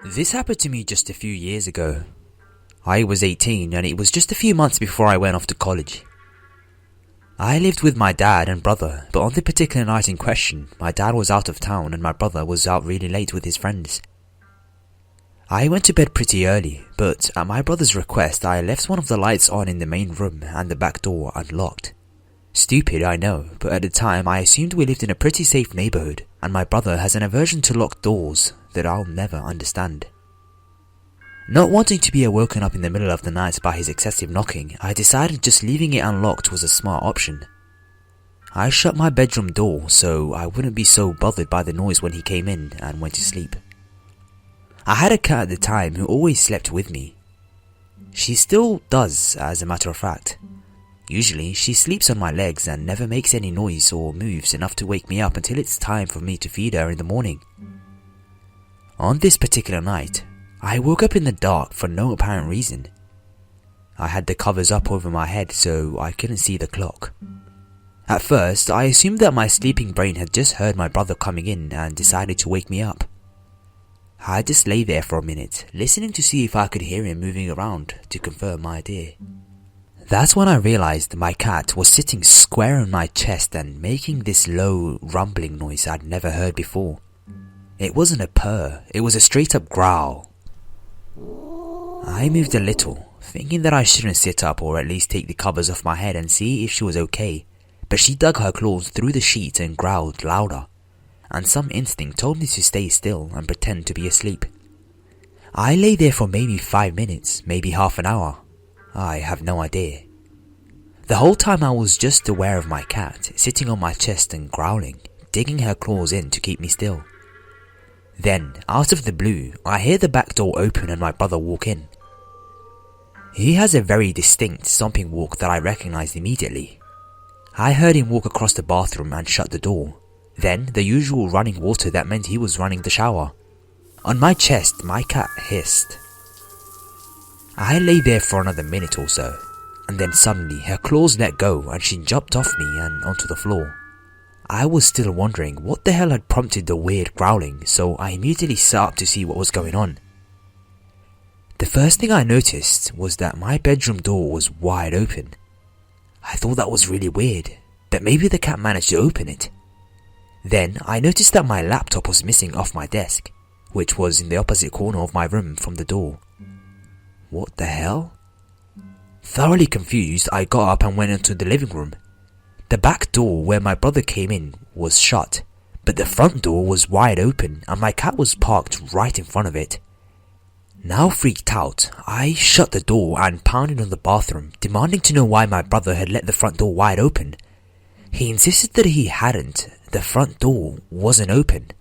This happened to me just a few years ago. I was 18 and it was just a few months before I went off to college. I lived with my dad and brother, but on the particular night in question, my dad was out of town and my brother was out really late with his friends. I went to bed pretty early, but at my brother's request I left one of the lights on in the main room and the back door unlocked. Stupid, I know, but at the time I assumed we lived in a pretty safe neighbourhood and my brother has an aversion to locked doors that I'll never understand. Not wanting to be woken up in the middle of the night by his excessive knocking, I decided just leaving it unlocked was a smart option. I shut my bedroom door so I wouldn't be so bothered by the noise when he came in and went to sleep. I had a cat at the time who always slept with me. She still does, as a matter of fact. Usually she sleeps on my legs and never makes any noise or moves enough to wake me up until it's time for me to feed her in the morning. On this particular night, I woke up in the dark for no apparent reason. I had the covers up over my head so I couldn't see the clock. At first, I assumed that my sleeping brain had just heard my brother coming in and decided to wake me up. I just lay there for a minute, listening to see if I could hear him moving around to confirm my idea. That's when I realized my cat was sitting square on my chest and making this low, rumbling noise I'd never heard before. It wasn't a purr, it was a straight up growl. I moved a little, thinking that I shouldn't sit up or at least take the covers off my head and see if she was okay, but she dug her claws through the sheet and growled louder, and some instinct told me to stay still and pretend to be asleep. I lay there for maybe 5 minutes, maybe half an hour. I have no idea. The whole time I was just aware of my cat, sitting on my chest and growling, digging her claws in to keep me still. Then, out of the blue, I hear the back door open and my brother walk in. He has a very distinct stomping walk that I recognized immediately. I heard him walk across the bathroom and shut the door. Then, the usual running water that meant he was running the shower. On my chest, my cat hissed. I lay there for another minute or so, and then suddenly her claws let go and she jumped off me and onto the floor. I was still wondering what the hell had prompted the weird growling, so I immediately sat up to see what was going on. The first thing I noticed was that my bedroom door was wide open. I thought that was really weird, but maybe the cat managed to open it. Then I noticed that my laptop was missing off my desk, which was in the opposite corner of my room from the door. What the hell? Thoroughly confused, I got up and went into the living room. The back door where my brother came in was shut, but the front door was wide open and my cat was parked right in front of it. Now freaked out, I shut the door and pounded on the bathroom, demanding to know why my brother had let the front door wide open. He insisted that he hadn't. The front door wasn't open.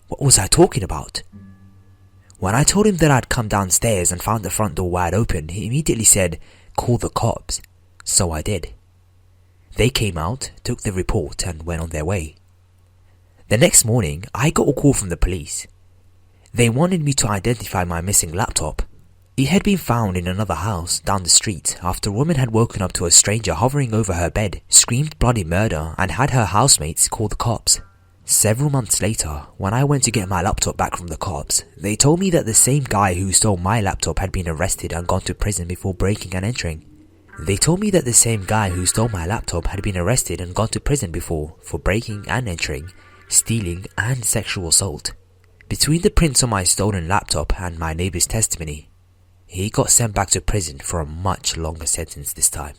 What was I talking about? When I told him that I'd come downstairs and found the front door wide open, he immediately said, "Call the cops." So I did. They came out, took the report and went on their way. The next morning, I got a call from the police. They wanted me to identify my missing laptop. It had been found in another house down the street after a woman had woken up to a stranger hovering over her bed, screamed bloody murder and had her housemates call the cops. Several months later, when I went to get my laptop back from the cops, they told me that the same guy who stole my laptop had been arrested and gone to prison before breaking and entering. They told me that the same guy who stole my laptop had been arrested and gone to prison before for breaking and entering, stealing and sexual assault. Between the prints on my stolen laptop and my neighbour's testimony, he got sent back to prison for a much longer sentence this time.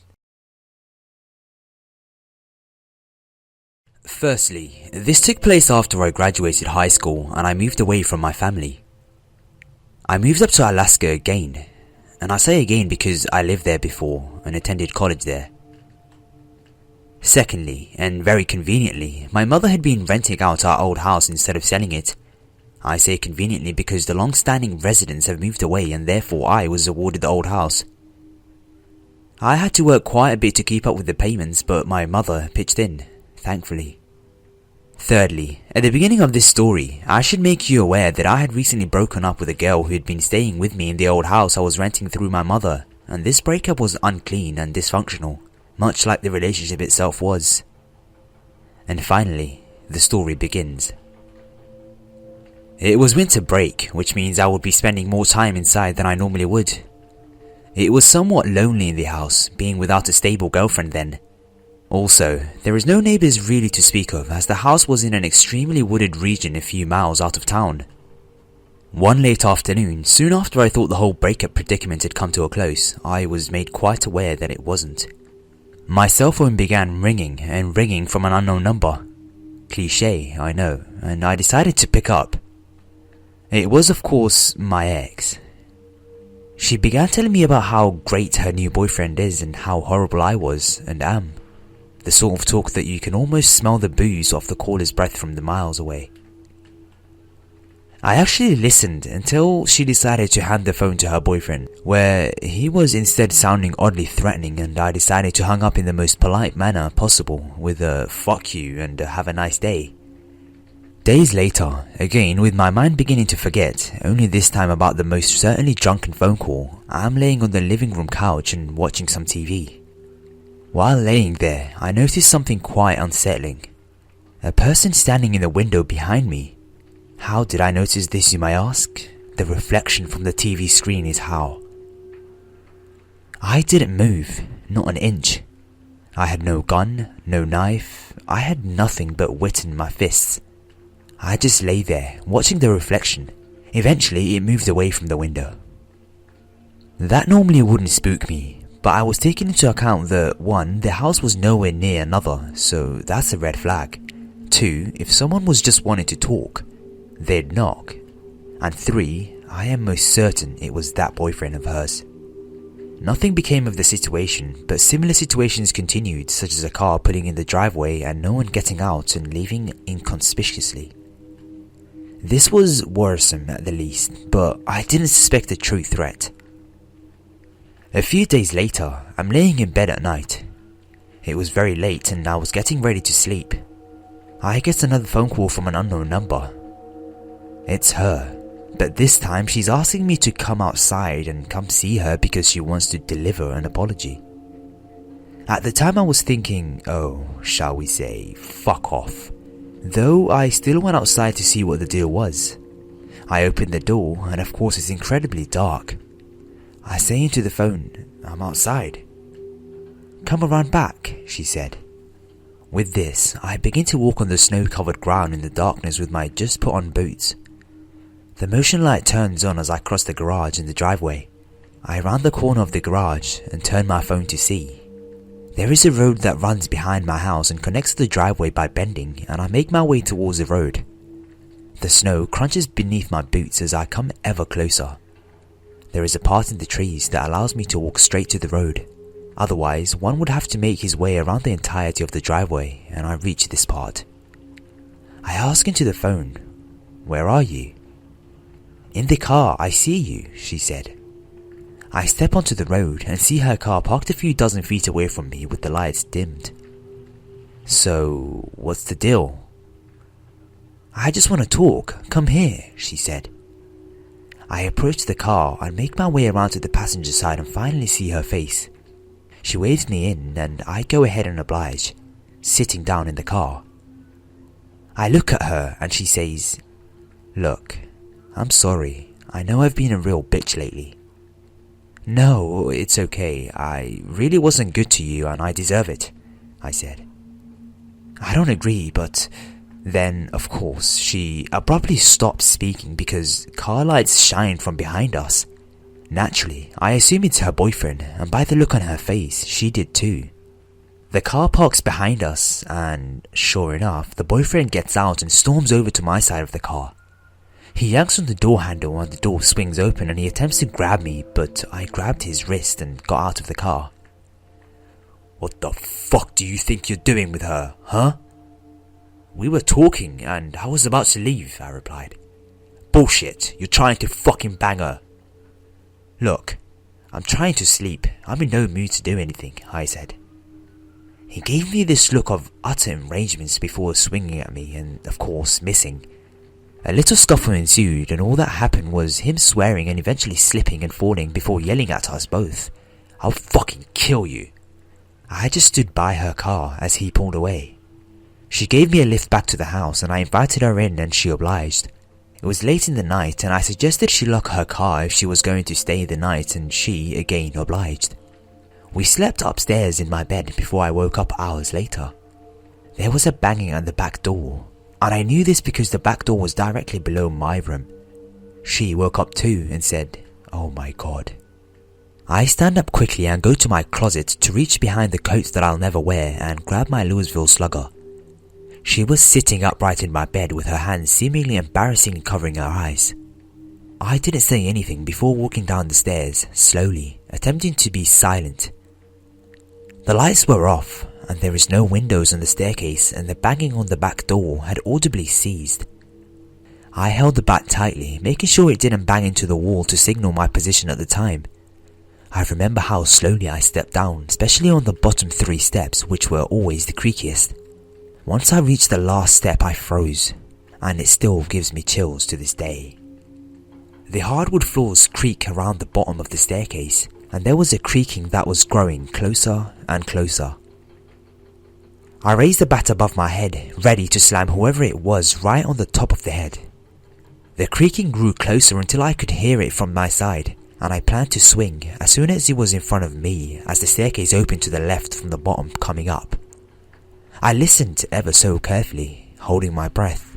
Firstly, this took place after I graduated high school and I moved away from my family. I moved up to Alaska again, and I say again because I lived there before and attended college there. Secondly, and very conveniently, my mother had been renting out our old house instead of selling it. I say conveniently because the long-standing residents have moved away and therefore I was awarded the old house. I had to work quite a bit to keep up with the payments, but my mother pitched in, thankfully. Thirdly, at the beginning of this story, I should make you aware that I had recently broken up with a girl who had been staying with me in the old house I was renting through my mother, and this breakup was unclean and dysfunctional, much like the relationship itself was. And finally, the story begins. It was winter break, which means I would be spending more time inside than I normally would. It was somewhat lonely in the house, being without a stable girlfriend then. Also, there was no neighbours really to speak of, as the house was in an extremely wooded region a few miles out of town. One late afternoon, soon after I thought the whole breakup predicament had come to a close, I was made quite aware that it wasn't. My cell phone began ringing and ringing from an unknown number. Cliché, I know, and I decided to pick up. It was, of course, my ex. She began telling me about how great her new boyfriend is and how horrible I was and am. The sort of talk that you can almost smell the booze off the caller's breath from the miles away. I actually listened until she decided to hand the phone to her boyfriend, where he was instead sounding oddly threatening, and I decided to hang up in the most polite manner possible with a "fuck you" and a "have a nice day." Days later, again with my mind beginning to forget, only this time about the most certainly drunken phone call, I'm laying on the living room couch and watching some TV. While laying there, I noticed something quite unsettling. A person standing in the window behind me. How did I notice this, you may ask? The reflection from the TV screen is how. I didn't move, not an inch. I had no gun, no knife, I had nothing but wit in my fists. I just lay there, watching the reflection. Eventually, it moved away from the window. That normally wouldn't spook me, but I was taking into account that 1, the house was nowhere near another, so that's a red flag. 2, if someone was just wanting to talk, they'd knock. And 3, I am most certain it was that boyfriend of hers. Nothing became of the situation, but similar situations continued, such as a car pulling in the driveway and no one getting out and leaving inconspicuously. This was worrisome at the least, but I didn't suspect a true threat. A few days later, I'm laying in bed at night. It was very late and I was getting ready to sleep. I get another phone call from an unknown number. It's her, but this time she's asking me to come outside and come see her because she wants to deliver an apology. At the time I was thinking, oh, shall we say, fuck off. Though I still went outside to see what the deal was. I opened the door and of course it's incredibly dark. I say into the phone, I'm outside. Come around back, she said. With this, I begin to walk on the snow-covered ground in the darkness with my just put on boots. The motion light turns on as I cross the garage and the driveway. I round the corner of the garage and turn my phone to see. There is a road that runs behind my house and connects to the driveway by bending, and I make my way towards the road. The snow crunches beneath my boots as I come ever closer. There is a part in the trees that allows me to walk straight to the road. Otherwise, one would have to make his way around the entirety of the driveway, and I reach this part. I ask into the phone, "Where are you?" "In the car, I see you," she said. I step onto the road and see her car parked a few dozen feet away from me with the lights dimmed. "So, what's the deal?" "I just want to talk. Come here," she said. I approach the car and make my way around to the passenger side and finally see her face. She waves me in and I go ahead and oblige, sitting down in the car. I look at her and she says, "Look, I'm sorry. I know I've been a real bitch lately." "No, it's okay. I really wasn't good to you and I deserve it," I said. "I don't agree, but..." Then, of course, she abruptly stopped speaking because car lights shine from behind us. Naturally, I assume it's her boyfriend, and by the look on her face, she did too. The car parks behind us, and sure enough, the boyfriend gets out and storms over to my side of the car. He yanks on the door handle and the door swings open and he attempts to grab me, but I grabbed his wrist and got out of the car. "What the fuck do you think you're doing with her, huh?" "We were talking and I was about to leave," I replied. "Bullshit, you're trying to fucking bang her." "Look, I'm trying to sleep. I'm in no mood to do anything," I said. He gave me this look of utter enragement before swinging at me and, of course, missing. A little scuffle ensued and all that happened was him swearing and eventually slipping and falling before yelling at us both. "I'll fucking kill you." I just stood by her car as he pulled away. She gave me a lift back to the house and I invited her in and she obliged. It was late in the night and I suggested she lock her car if she was going to stay the night, and she again obliged. We slept upstairs in my bed before I woke up hours later. There was a banging at the back door, and I knew this because the back door was directly below my room. She woke up too and said, "Oh my God." I stand up quickly and go to my closet to reach behind the coats that I'll never wear and grab my Louisville Slugger. She was sitting upright in my bed with her hands seemingly embarrassingly covering her eyes. I didn't say anything before walking down the stairs, slowly, attempting to be silent. The lights were off, and there is no windows on the staircase, and the banging on the back door had audibly ceased. I held the bat tightly, making sure it didn't bang into the wall to signal my position at the time. I remember how slowly I stepped down, especially on the bottom 3 steps, which were always the creakiest. Once I reached the last step, I froze, and it still gives me chills to this day. The hardwood floors creak around the bottom of the staircase, and there was a creaking that was growing closer and closer. I raised the bat above my head, ready to slam whoever it was right on the top of the head. The creaking grew closer until I could hear it from my side, and I planned to swing as soon as it was in front of me as the staircase opened to the left from the bottom coming up. I listened ever so carefully, holding my breath.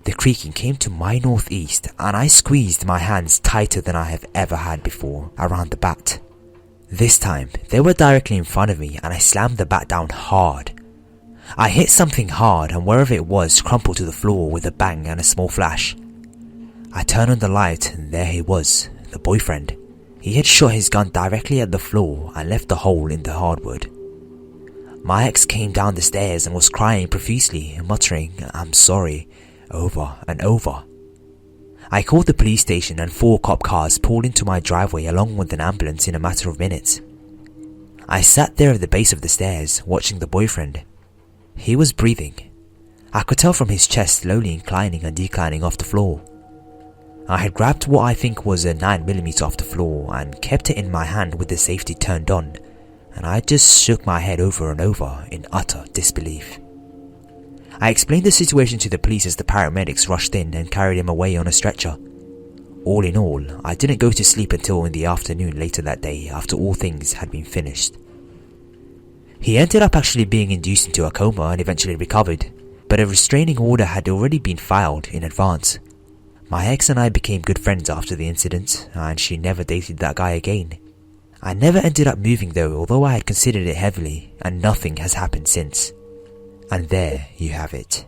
The creaking came to my northeast, and I squeezed my hands tighter than I have ever had before around the bat. This time, they were directly in front of me, and I slammed the bat down hard. I hit something hard, and wherever it was crumpled to the floor with a bang and a small flash. I turned on the light, and there he was, the boyfriend. He had shot his gun directly at the floor and left a hole in the hardwood. My ex came down the stairs and was crying profusely, muttering, "I'm sorry," over and over. I called the police station and 4 cop cars pulled into my driveway along with an ambulance in a matter of minutes. I sat there at the base of the stairs, watching the boyfriend. He was breathing. I could tell from his chest slowly inclining and declining off the floor. I had grabbed what I think was a 9mm off the floor and kept it in my hand with the safety turned on, and I just shook my head over and over in utter disbelief. I explained the situation to the police as the paramedics rushed in and carried him away on a stretcher. All in all, I didn't go to sleep until in the afternoon later that day after all things had been finished. He ended up actually being induced into a coma and eventually recovered, but a restraining order had already been filed in advance. My ex and I became good friends after the incident, and she never dated that guy again. I never ended up moving though, although I had considered it heavily, and nothing has happened since. And there you have it.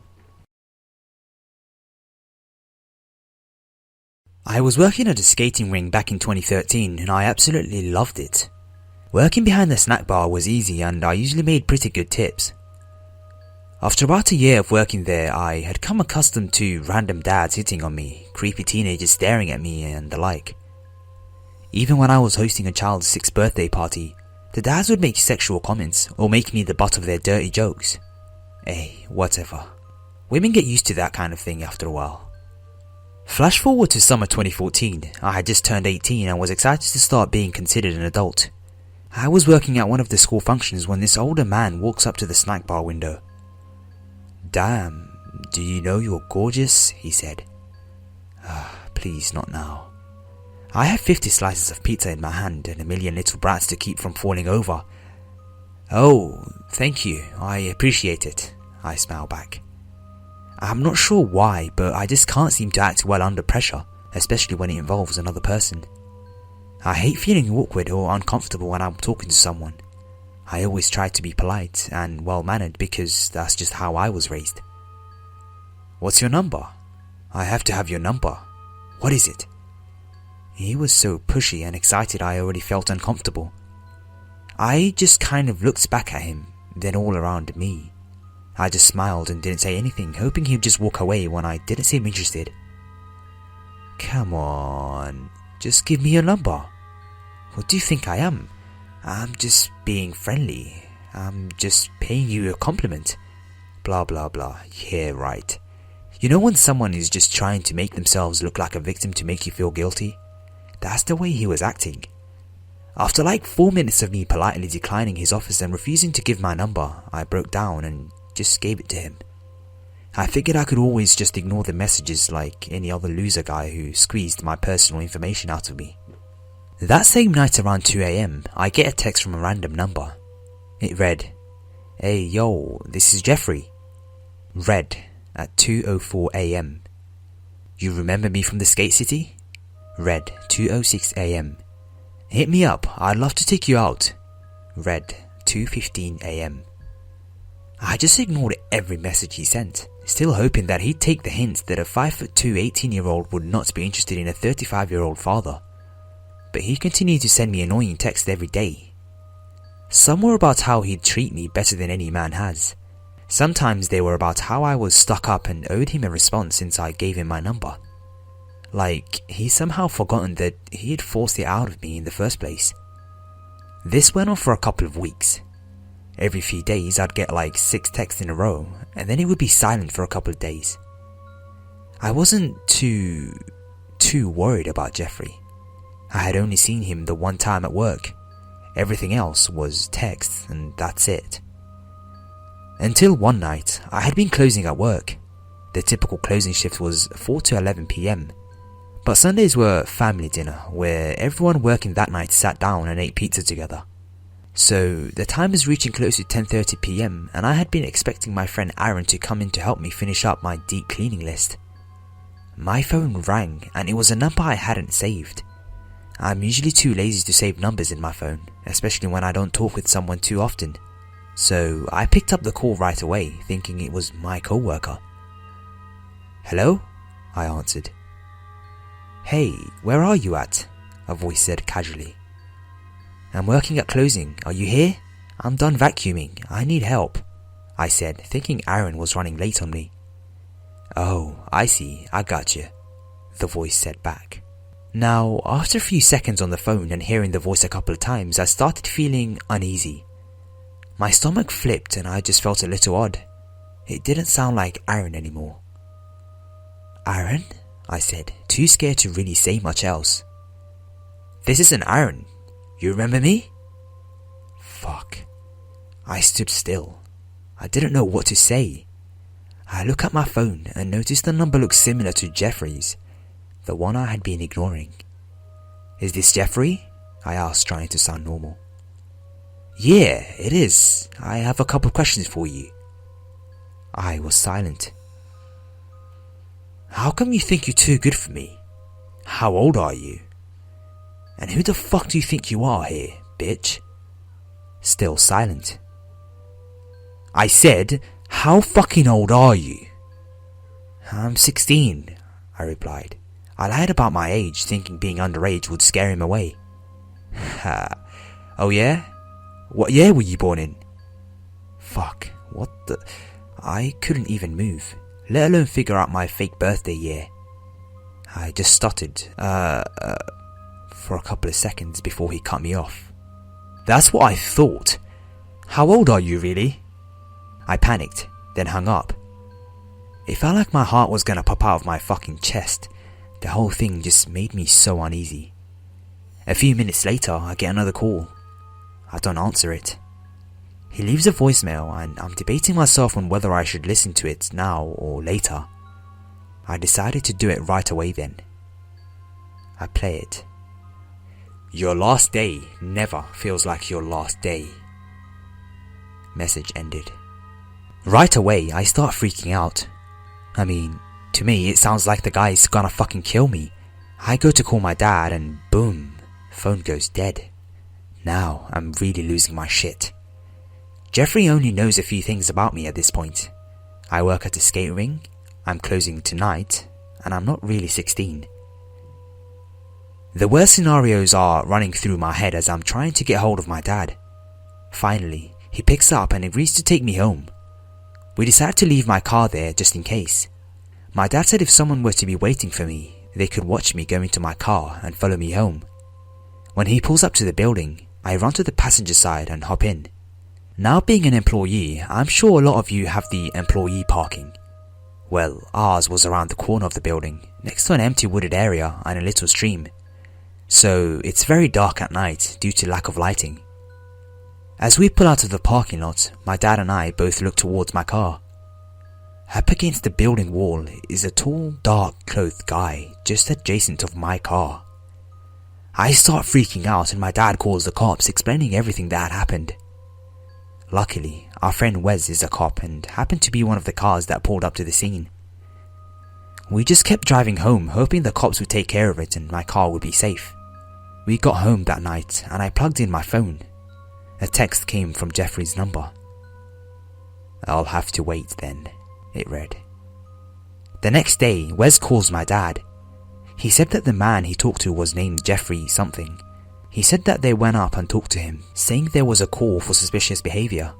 I was working at a skating rink back in 2013 and I absolutely loved it. Working behind the snack bar was easy and I usually made pretty good tips. After about a year of working there, I had come accustomed to random dads hitting on me, creepy teenagers staring at me and the like. Even when I was hosting a child's 6th birthday party, the dads would make sexual comments or make me the butt of their dirty jokes. Hey, whatever. Women get used to that kind of thing after a while. Flash forward to summer 2014, I had just turned 18 and was excited to start being considered an adult. I was working at one of the school functions when this older man walks up to the snack bar window. "Damn, do you know you're gorgeous?" he said. Please, not now. I had 50 slices of pizza in my hand and a million little brats to keep from falling over. "Oh, thank you, I appreciate it," I smiled back. I'm not sure why, but I just can't seem to act well under pressure, especially when it involves another person. I hate feeling awkward or uncomfortable when I'm talking to someone. I always try to be polite and well-mannered because that's just how I was raised. "What's your number?" "I have to have your number." "What is it?" He was so pushy and excited I already felt uncomfortable. I just kind of looked back at him, then all around me. I just smiled and didn't say anything, hoping he'd just walk away when I didn't seem interested. "Come on, just give me your number. What do you think I am? I'm just being friendly. I'm just paying you a compliment. Blah blah blah. Yeah, right. You know when someone is just trying to make themselves look like a victim to make you feel guilty? That's the way he was acting. After like 4 minutes of me politely declining his offer and refusing to give my number, I broke down and just gave it to him. I figured I could always just ignore the messages like any other loser guy who squeezed my personal information out of me. That same night around 2 AM, I get a text from a random number. It read, "Hey yo, this is Jeffrey." Read at 2:04 AM. "You remember me from the skate city?" Read 2:06 AM. "Hit me up, I'd love to take you out." Read 2:15 AM. I just ignored every message he sent, still hoping that he'd take the hint that a 5'2" 18-year-old would not be interested in a 35-year-old father. But he continued to send me annoying texts every day. Some were about how he'd treat me better than any man has. Sometimes they were about how I was stuck up and owed him a response since I gave him my number. Like, he'd somehow forgotten that he had forced it out of me in the first place. This went on for a couple of weeks. Every few days I'd get like 6 texts in a row, and then it would be silent for a couple of days. I wasn't too worried about Jeffrey. I had only seen him the one time at work. Everything else was texts, and that's it. Until one night, I had been closing at work. The typical closing shift was 4 to 11 PM. But Sundays were family dinner, where everyone working that night sat down and ate pizza together. So the time was reaching close to 10:30 PM, and I had been expecting my friend Aaron to come in to help me finish up my deep cleaning list. My phone rang, and it was a number I hadn't saved. I'm usually too lazy to save numbers in my phone, especially when I don't talk with someone too often. So I picked up the call right away, thinking it was my co-worker. "Hello?" I answered. "Hey, where are you at?" a voice said casually. "I'm working at closing. Are you here? I'm done vacuuming. I need help," I said, thinking Aaron was running late on me. "Oh, I see. I gotcha," the voice said back. Now, after a few seconds on the phone and hearing the voice a couple of times, I started feeling uneasy. My stomach flipped and I just felt a little odd. It didn't sound like Aaron anymore. "Aaron?" I said, too scared to really say much else. "This isn't Aaron. You remember me?" Fuck. I stood still. I didn't know what to say. I looked at my phone and noticed the number looked similar to Jeffrey's, the one I had been ignoring. "Is this Jeffrey?" I asked, trying to sound normal. "Yeah, it is. I have a couple of questions for you." I was silent. "How come you think you're too good for me? How old are you? And who the fuck do you think you are here, bitch?" Still silent. I said, "How fucking old are you?" "I'm 16, I replied. I lied about my age, thinking being underage would scare him away. "Ha. Oh yeah? What year were you born in?" Fuck, what the... I couldn't even move, let alone figure out my fake birthday year. I just stuttered, for a couple of seconds before he cut me off. "That's what I thought. How old are you really?" I panicked, then hung up. It felt like my heart was gonna pop out of my fucking chest. The whole thing just made me so uneasy. A few minutes later, I get another call. I don't answer it. He leaves a voicemail and I'm debating myself on whether I should listen to it now or later. I decided to do it right away then. I play it. "Your last day never feels like your last day." Message ended. Right away, I start freaking out. I mean, to me, it sounds like the guy's gonna fucking kill me. I go to call my dad and boom, phone goes dead. Now, I'm really losing my shit. Jeffrey only knows a few things about me at this point. I work at a skate rink, I'm closing tonight, and I'm not really 16. The worst scenarios are running through my head as I'm trying to get hold of my dad. Finally, he picks up and agrees to take me home. We decide to leave my car there just in case. My dad said if someone were to be waiting for me, they could watch me go into my car and follow me home. When he pulls up to the building, I run to the passenger side and hop in. Now being an employee, I'm sure a lot of you have the employee parking. Well, ours was around the corner of the building, next to an empty wooded area and a little stream. So it's very dark at night due to lack of lighting. As we pull out of the parking lot, my dad and I both look towards my car. Up against the building wall is a tall, dark-clothed guy just adjacent of my car. I start freaking out and my dad calls the cops, explaining everything that had happened. Luckily, our friend Wes is a cop and happened to be one of the cars that pulled up to the scene. We just kept driving home, hoping the cops would take care of it and my car would be safe. We got home that night and I plugged in my phone. A text came from Jeffrey's number. "I'll have to wait then," it read. The next day, Wes calls my dad. He said that the man he talked to was named Jeffrey something. He said that they went up and talked to him, saying there was a call for suspicious behaviour.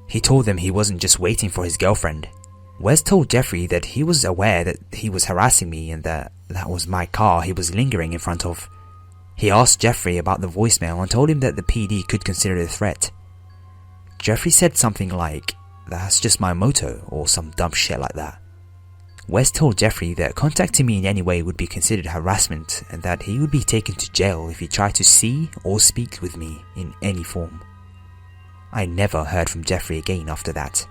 He told them he wasn't just waiting for his girlfriend. Wes told Jeffrey that he was aware that he was harassing me and that was my car he was lingering in front of. He asked Jeffrey about the voicemail and told him that the PD could consider it a threat. Jeffrey said something like, "That's just my moto," or some dumb shit like that. Wes told Jeffrey that contacting me in any way would be considered harassment and that he would be taken to jail if he tried to see or speak with me in any form. I never heard from Jeffrey again after that,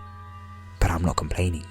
but I'm not complaining.